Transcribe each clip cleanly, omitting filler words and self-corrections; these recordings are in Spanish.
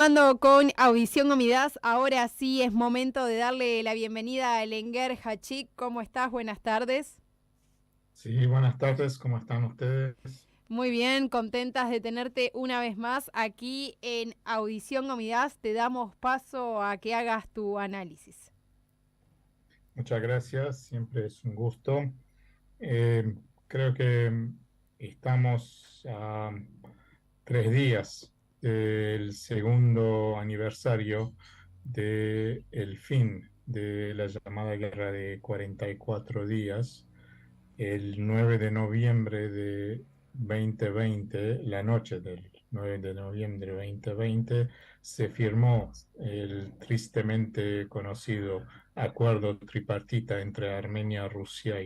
Ando con Audición Omidaz. Ahora sí es momento de darle la bienvenida a Elenguer Hachik. ¿Cómo estás? Buenas tardes. Sí, buenas tardes, ¿cómo están ustedes? Muy bien, contentas de tenerte una vez más aquí en Audición Omidaz. Te damos paso a que hagas tu análisis. Muchas gracias, siempre es un gusto. Eh, Creo que estamos a 3 días del segundo aniversario del fin de la llamada guerra de 44 días. El 9 de noviembre de 2020, la noche del 9 de noviembre de 2020, se firmó el tristemente conocido acuerdo tripartita entre Armenia, Rusia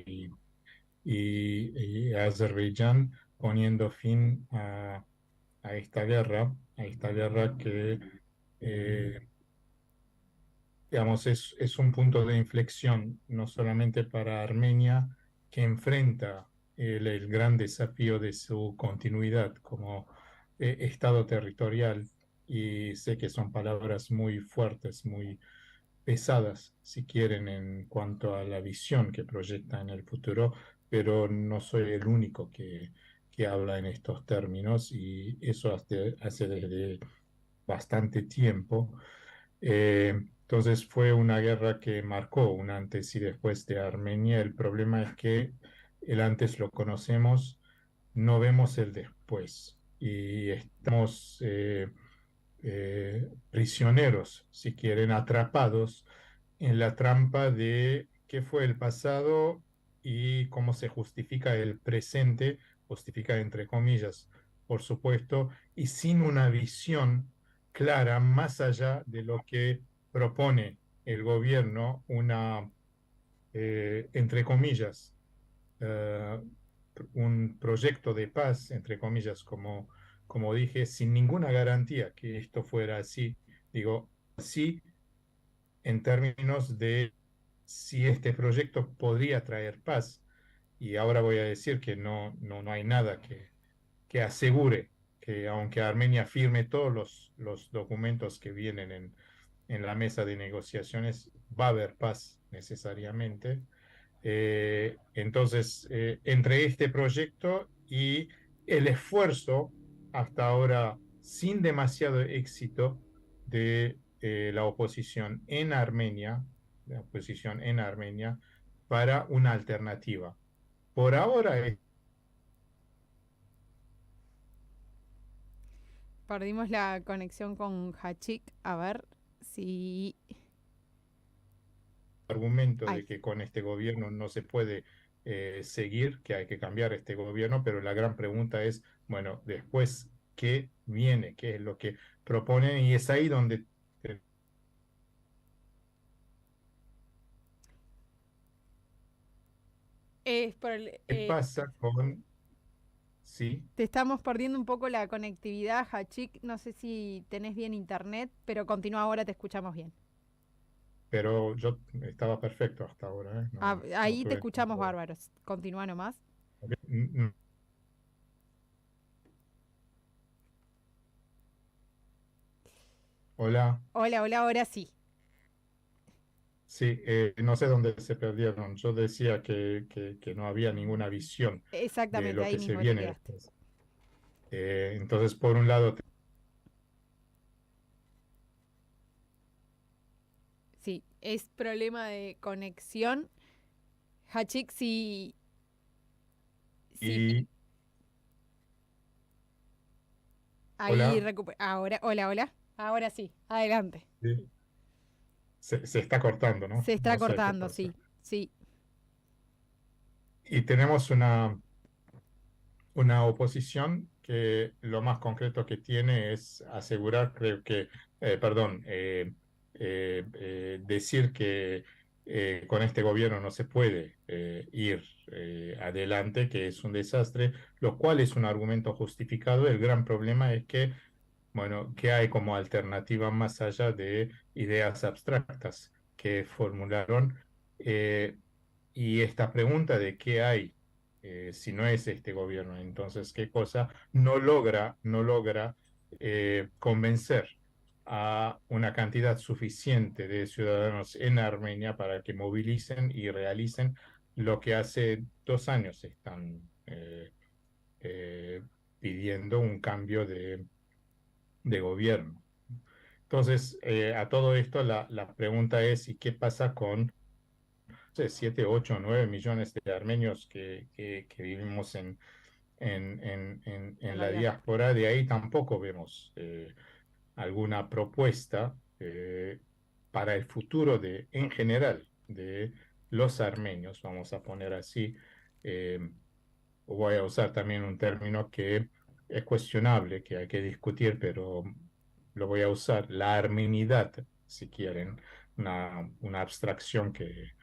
y Azerbaiyán, poniendo fin a esta guerra que, eh, digamos, es un punto de inflexión, no solamente para Armenia, que enfrenta el gran desafío de su continuidad como Estado territorial, y sé que son palabras muy fuertes, muy pesadas, si quieren, en cuanto a la visión que proyecta en el futuro, pero no soy el único que habla en estos términos, y eso hace desde bastante tiempo. Entonces fue una guerra que marcó un antes y después de Armenia. El problema es que el antes lo conocemos, no vemos el después, y estamos prisioneros, si quieren, atrapados en la trampa de qué fue el pasado y cómo se justifica el presente, justifica entre comillas, por supuesto, y sin una visión clara más allá de lo que propone el gobierno, una, entre comillas, eh, un proyecto de paz, entre comillas, como dije, sin ninguna garantía que esto fuera así. Digo, sí, en términos de si este proyecto podría traer paz. Y ahora voy a decir que no hay nada que asegure que, aunque Armenia firme todos los documentos que vienen en la mesa de negociaciones, va a haber paz necesariamente. Entonces, entre este proyecto y el esfuerzo, hasta ahora sin demasiado éxito, de la oposición en Armenia, la oposición en Armenia, para una alternativa. Por ahora es Perdimos la conexión con Hachik. A ver si... el argumento Ay. de que con este gobierno no se puede seguir, que hay que cambiar este gobierno, pero la gran pregunta es, bueno, después, ¿qué viene? ¿Qué es lo que proponen? Y es ahí donde Es por el, ¿qué pasa con, sí, te estamos perdiendo un poco la conectividad, Hachik. No sé si tenés bien internet, pero continúa ahora, te escuchamos bien. pero yo estaba perfecto hasta ahora, ¿eh? Ah, No ahí te tuve ningún escuchamos problema. bárbaros. Continúa nomás. Ok. Hola, Hola, hola, ahora sí. sí, no sé dónde se perdieron. Yo decía que no había ninguna visión de Exactamente, lo ahí que se mismo te viene quedaste. después. Entonces, por un lado, Sí, es problema de conexión. Hachik, si y ahí hola, recupera. Ahora, hola, hola. Ahora sí, adelante. sí, se está cortando, ¿no? Se está No sé qué cortando, pasa. sí, sí. Y tenemos una oposición que lo más concreto que tiene es asegurar, creo que, perdón, decir que con este gobierno no se puede ir adelante, que es un desastre, lo cual es un argumento justificado. El gran problema es que, bueno, ¿qué hay como alternativa más allá de ideas abstractas que formularon? Eh, y esta pregunta de qué hay, si no es este gobierno, entonces qué cosa, no logra convencer. a una cantidad suficiente de ciudadanos en Armenia para que movilicen y realicen lo que hace 2 años están eh, pidiendo un cambio de gobierno. Entonces, a todo esto, la pregunta es, ¿y qué pasa con 7, 8, 9 millones de armenios que vivimos en en la la diáspora. diáspora? De ahí tampoco vemos alguna propuesta para el futuro en general, de los armenios, vamos a poner así. eh, Voy a usar también un término que es cuestionable, que hay que discutir, pero lo voy a usar, la armenidad, si quieren, una abstracción que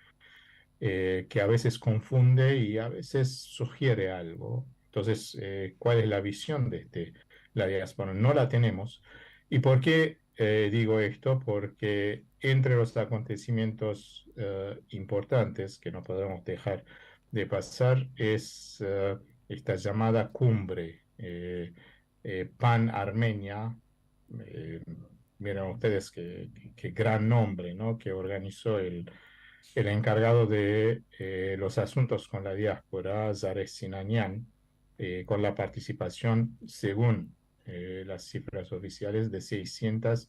a veces confunde y a veces sugiere algo. Entonces, ¿cuál es la visión de la diáspora? No la tenemos. ¿Y por qué digo esto? Porque entre los acontecimientos importantes que no podemos dejar de pasar es esta llamada cumbre pan-armenia. eh, Miren ustedes qué gran nombre, ¿no? Que organizó el encargado de los asuntos con la diáspora, Zareh Sinanian, con la participación, según las cifras oficiales, de 600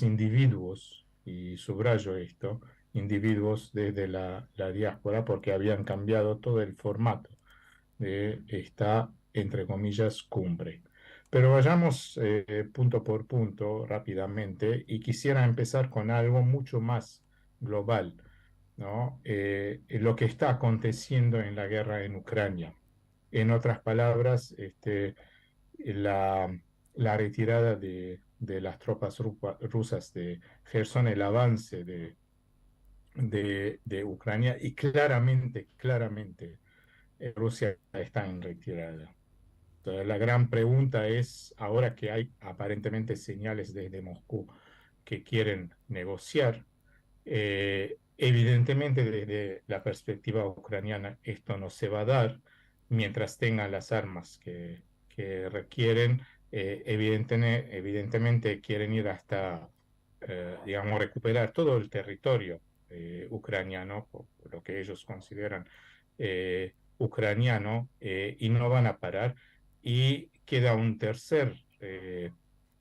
individuos, y subrayo esto, individuos desde la diáspora, porque habían cambiado todo el formato de esta, entre comillas, cumbre. Pero vayamos punto por punto rápidamente y quisiera empezar con algo mucho más global, ¿no? Lo que está aconteciendo en la guerra en Ucrania. En otras palabras, la, la retirada de las tropas rusas de Gerson, el avance de Ucrania y claramente, Rusia está en retirada. Entonces, la gran pregunta es, ahora que hay aparentemente señales desde Moscú que quieren negociar, evidentemente desde la perspectiva ucraniana esto no se va a dar mientras tengan las armas que requieren. Evidentemente quieren ir hasta, digamos, recuperar todo el territorio ucraniano, por lo que ellos consideran ucraniano, y no van a parar. Y queda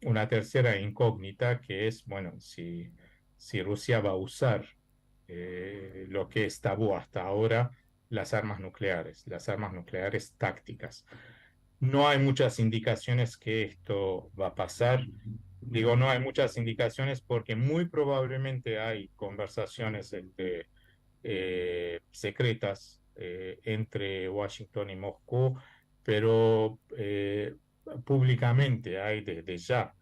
una tercera incógnita que es, bueno, si Rusia va a usar lo que es tabú hasta ahora, las armas nucleares tácticas. No hay muchas indicaciones que esto va a pasar. Digo, no hay muchas indicaciones porque muy probablemente hay conversaciones secretas entre Washington y Moscú, pero públicamente hay desde ya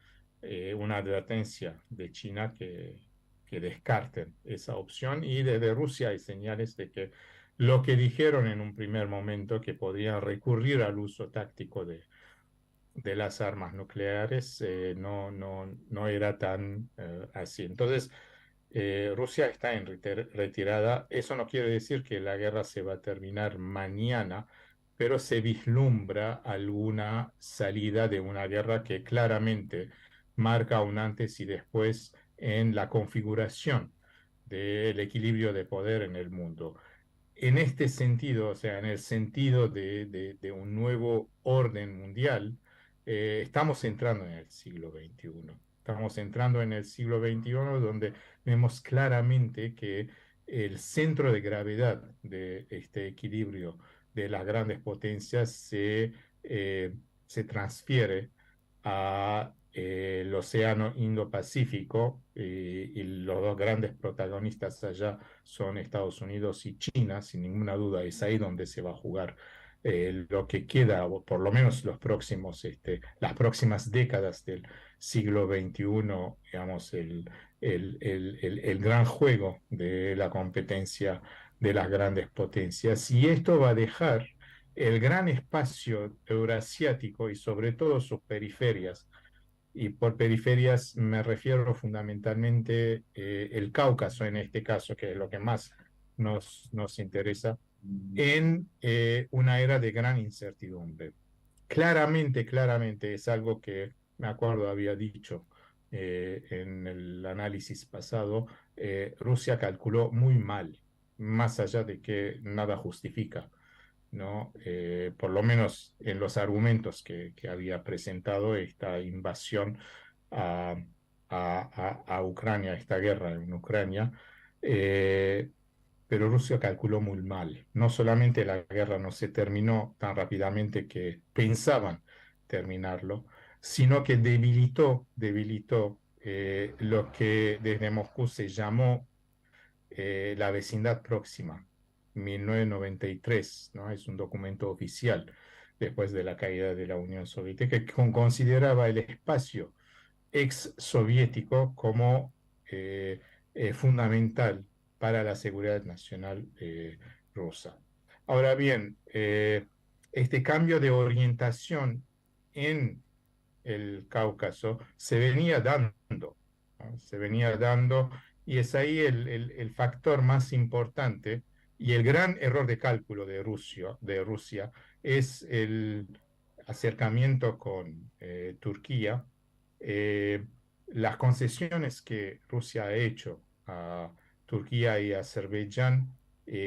una advertencia de China que descarten esa opción, y desde Rusia hay señales de que lo que dijeron en un primer momento, que podrían recurrir al uso táctico de las armas nucleares, no era tan así. Entonces, Rusia está en retirada. Eso no quiere decir que la guerra se va a terminar mañana, pero se vislumbra alguna salida de una guerra que claramente marca un antes y después en la configuración del equilibrio de poder en el mundo. En este sentido, o sea, en el sentido de un nuevo orden mundial, estamos entrando en el siglo XXI. Estamos entrando en el siglo XXI, donde vemos claramente que el centro de gravedad de este equilibrio de las grandes potencias se transfiere el Océano Indo-Pacífico, y los dos grandes protagonistas allá son Estados Unidos y China. Sin ninguna duda es ahí donde se va a jugar lo que queda, o por lo menos las próximas décadas del siglo XXI, digamos, el gran juego de la competencia de las grandes potencias. Y esto va a dejar el gran espacio eurasiático y sobre todo sus periferias, y por periferias me refiero fundamentalmente el Cáucaso en este caso, que es lo que más nos interesa, en una era de gran incertidumbre. Claramente es algo que me acuerdo, había dicho en el análisis pasado, Rusia calculó muy mal, más allá de que nada justifica, ¿no? Por lo menos en los argumentos que había presentado esta invasión a, a Ucrania, esta guerra en Ucrania, eh, pero Rusia calculó muy mal. No solamente la guerra no se terminó tan rápidamente que pensaban terminarlo, sino que debilitó lo que desde Moscú se llamó la vecindad próxima, 1993, ¿no? Es un documento oficial después de la caída de la Unión Soviética que consideraba el espacio ex soviético como fundamental para la seguridad nacional rusa. Ahora bien, este cambio de orientación en el Cáucaso se venía dando, ¿no? Se venía dando, y es ahí el factor más importante y el gran error de cálculo de Rusia es el acercamiento con Turquía, eh, las concesiones que Rusia ha hecho a Turquía y a Azerbaiyán,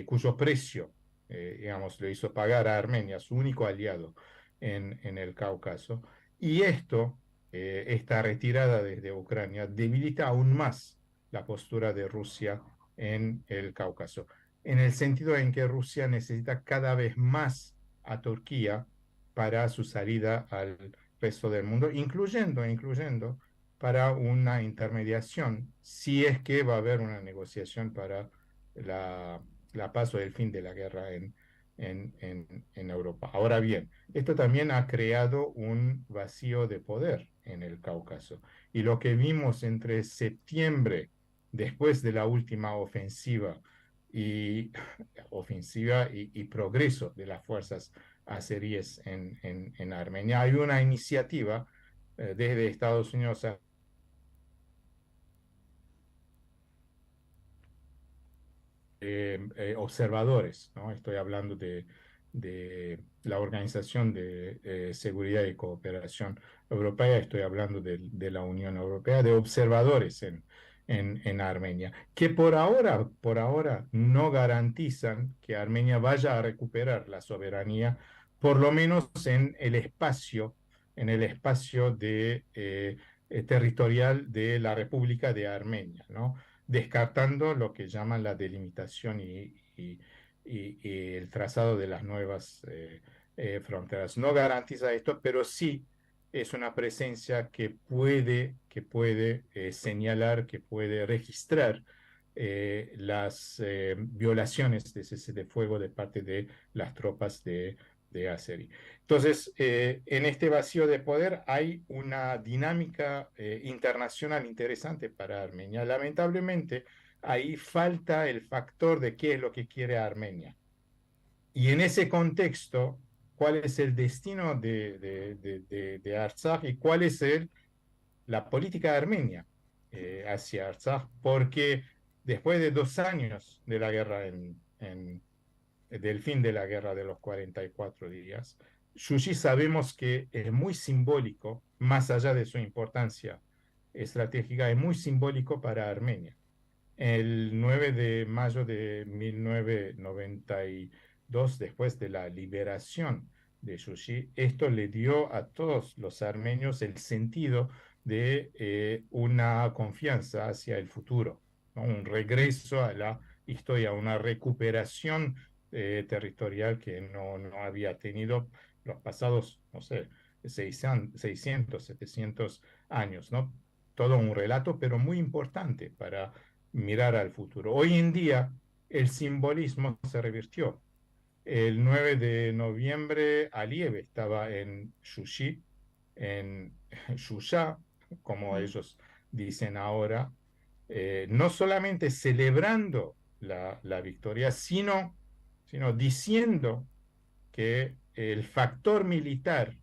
cuyo precio, digamos, le hizo pagar a Armenia, su único aliado en el Cáucaso. Y esto, esta retirada desde Ucrania, debilita aún más la postura de Rusia en el Cáucaso, en el sentido en que Rusia necesita cada vez más a Turquía para su salida al resto del mundo, incluyendo para una intermediación, si es que va a haber una negociación para la, la paz o el fin de la guerra en Europa. Ahora bien, esto también ha creado un vacío de poder en el Cáucaso. Y lo que vimos entre septiembre, después de la última y, y progreso de las fuerzas azeríes en Armenia, hay una iniciativa desde Estados Unidos observadores, ¿no? Estoy hablando de la Organización de Seguridad y Cooperación Europea, estoy hablando de la Unión Europea, de observadores en Armenia, que por ahora no garantizan que Armenia vaya a recuperar la soberanía, por lo menos en el espacio territorial de la República de Armenia, ¿no? Descartando lo que llaman la delimitación y el trazado de las nuevas fronteras. No garantiza esto, pero sí es una presencia que puede señalar, que puede registrar las violaciones de cese de fuego de parte de las tropas de Azeri. Entonces, en este vacío de poder hay una dinámica internacional interesante para Armenia. Lamentablemente, ahí falta el factor de qué es lo que quiere Armenia. Y en ese contexto, ¿cuál es el destino de Artsaj y cuál es la política de Armenia hacia Artsaj? Porque después de 2 años de la guerra del fin de la guerra de los 44 días, Shushi sabemos que es muy simbólico, más allá de su importancia estratégica, es muy simbólico para Armenia. El 9 de mayo de 1992, después de la liberación de Shushi, esto le dio a todos los armenios el sentido de una confianza hacia el futuro, ¿no? Un regreso a la historia, una recuperación territorial que no había tenido los pasados, no sé, 600, 700 años, ¿no? Todo un relato, pero muy importante para mirar al futuro. Hoy en día el simbolismo se revirtió. El 9 de noviembre Aliyev estaba en Shushi, en Shusha, como ellos dicen ahora, no solamente celebrando la victoria, sino diciendo que el factor militar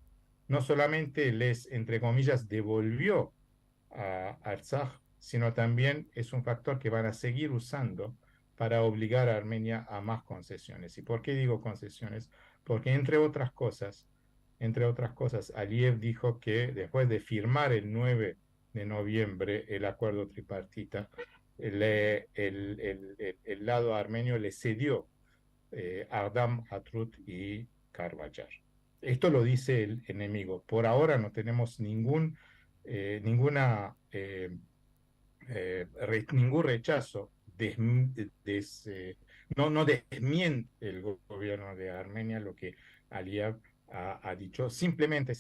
no solamente les, entre comillas, devolvió a Artsaj, sino también es un factor que van a seguir usando para obligar a Armenia a más concesiones. ¿Y por qué digo concesiones? Porque, entre otras cosas, entre otras cosas, Aliyev dijo que después de firmar el 9 de noviembre el acuerdo tripartita, el lado armenio le cedió Ardam, Hatrut y Karbayar. Esto lo dice el enemigo. Por ahora no tenemos ninguna ningún rechazo, no desmiente el gobierno de Armenia lo que Aliyev ha dicho, simplemente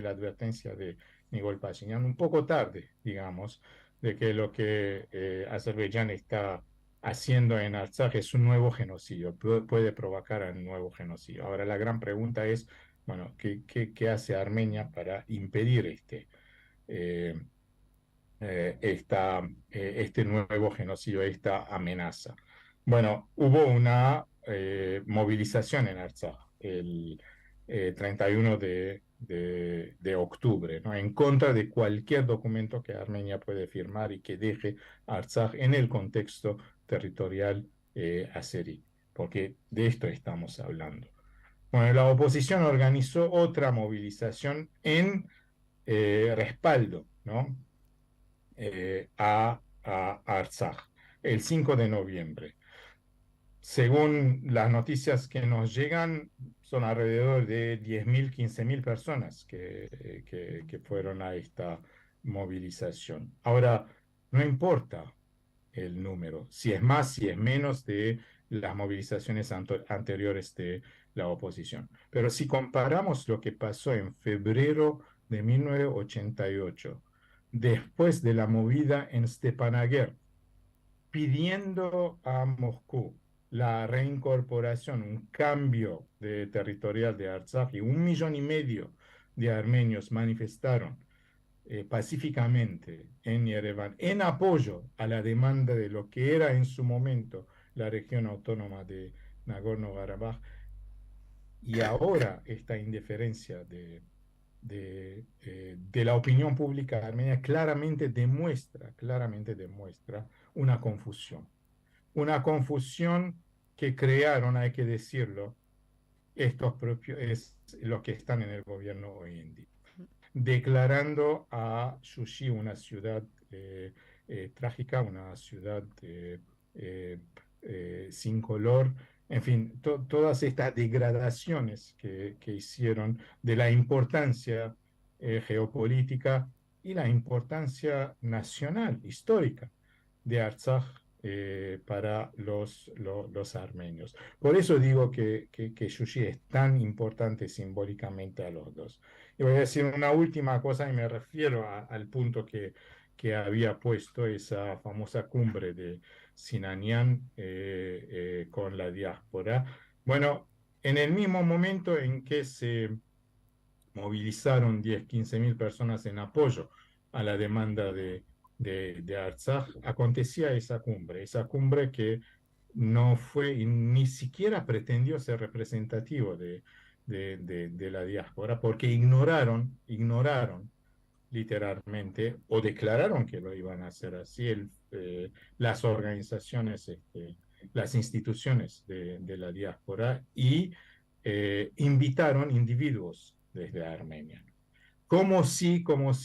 la advertencia de Nikol Pashinyan, un poco tarde, digamos, de que lo que Azerbaiyán está haciendo en Artsaj es un nuevo genocidio, puede provocar un nuevo genocidio. Ahora la gran pregunta es, bueno, ¿qué hace Armenia para impedir eh, este nuevo genocidio, esta amenaza? Bueno, hubo una movilización en Artsaj el 31 de octubre, ¿no? En contra de cualquier documento que Armenia puede firmar y que deje Artsaj en el contexto territorial azerí, porque de esto estamos hablando. Bueno, la oposición organizó otra movilización en respaldo, ¿no? a Artsaj el 5 de noviembre. Según las noticias que nos llegan, son alrededor de 10.000, 15.000 personas que fueron a esta movilización. Ahora, no importa el número, si es más, si es menos de las movilizaciones anteriores de la oposición. Pero si comparamos lo que pasó en febrero de 1988, después de la movida en Stepanakert, pidiendo a Moscú la reincorporación, un cambio territorial de Artsaj, y 1,5 millones de armenios manifestaron pacíficamente en Yerevan en apoyo a la demanda de lo que era en su momento la región autónoma de Nagorno-Karabaj, y ahora esta indiferencia de la opinión pública armenia claramente demuestra una confusión que crearon, hay que decirlo, estos propios, es los que están en el gobierno hoy en día, declarando a Shushi una ciudad trágica, una ciudad eh, sin color, en fin, todas estas degradaciones que hicieron de la importancia geopolítica y la importancia nacional, histórica de Artsaj para los armenios. Por eso digo que Shushi es tan importante simbólicamente a los dos. Y voy a decir una última cosa y me refiero al punto que había puesto esa famosa cumbre de Sinanian con la diáspora. Bueno, en el mismo momento en que se movilizaron 10, 15.000 personas en apoyo a la demanda de Artsaj, acontecía esa cumbre que no fue y ni siquiera pretendió ser representativo de la diáspora, porque ignoraron literalmente, o declararon que lo iban a hacer así, las organizaciones, las instituciones de la diáspora, y invitaron individuos desde Armenia. Como si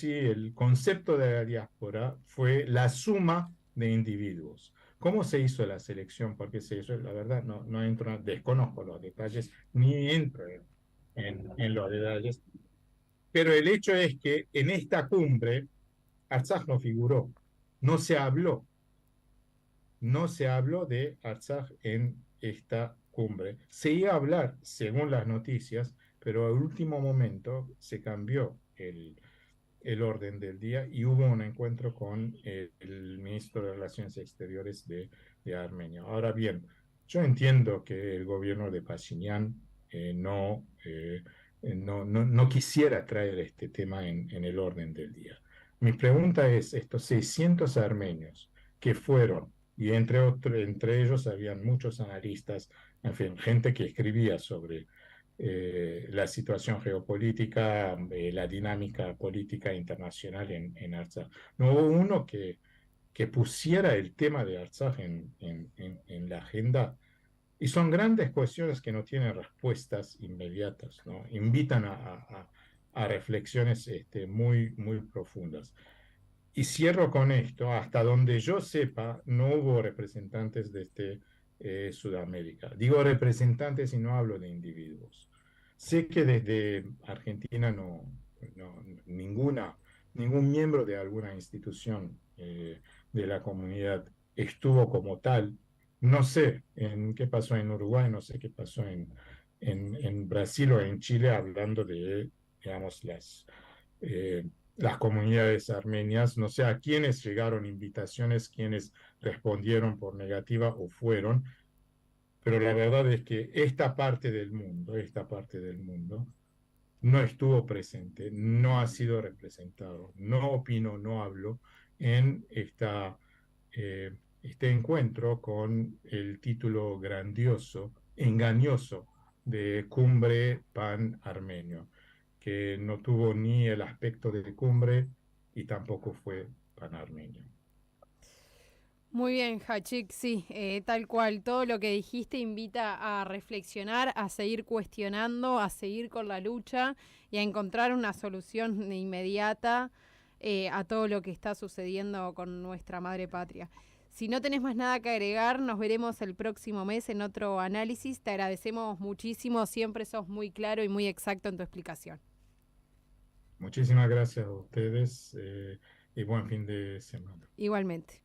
el concepto de la diáspora fue la suma de individuos. ¿Cómo se hizo la selección? Porque se hizo, la verdad, no entro, desconozco los detalles, ni entro en los detalles, pero el hecho es que en esta cumbre Artsaj no figuró, no se habló, no se habló de Artsaj en esta cumbre. Se iba a hablar, según las noticias, pero al último momento se cambió el orden del día y hubo un encuentro con el ministro de Relaciones Exteriores de Armenia. Ahora bien, yo entiendo que el gobierno de Pashinyan no quisiera traer este tema en el orden del día. Mi pregunta es, estos 600 armenios que fueron, y entre ellos habían muchos analistas, en fin, gente que escribía sobre la situación geopolítica, la dinámica política internacional en Artsaj. No hubo uno que pusiera el tema de Artsaj en la agenda. Y son grandes cuestiones que no tienen respuestas inmediatas, ¿no? Invitan a reflexiones muy, muy profundas. Y cierro con esto, hasta donde yo sepa, no hubo representantes de Sudamérica. Digo representantes y no hablo de individuos. Sé que desde Argentina ninguna, ningún miembro de alguna institución de la comunidad estuvo como tal. No sé en qué pasó en Uruguay, no sé qué pasó en Brasil o en Chile, hablando de, digamos, eh, las comunidades armenias. No sé a quiénes llegaron invitaciones, quiénes respondieron por negativa o fueron, pero la verdad es que esta parte del mundo, no estuvo presente, no ha sido representado, no opino, no hablo en este encuentro con el título grandioso, engañoso de Cumbre Pan-Armenio, que no tuvo ni el aspecto de cumbre y tampoco fue pan-armenio. Muy bien, Hachik, sí, tal cual. Todo lo que dijiste invita a reflexionar, a seguir cuestionando, a seguir con la lucha y a encontrar una solución inmediata a todo lo que está sucediendo con nuestra madre patria. Si no tenés más nada que agregar, nos veremos el próximo mes en otro análisis. Te agradecemos muchísimo, siempre sos muy claro y muy exacto en tu explicación. Muchísimas gracias a ustedes y buen fin de semana. Igualmente.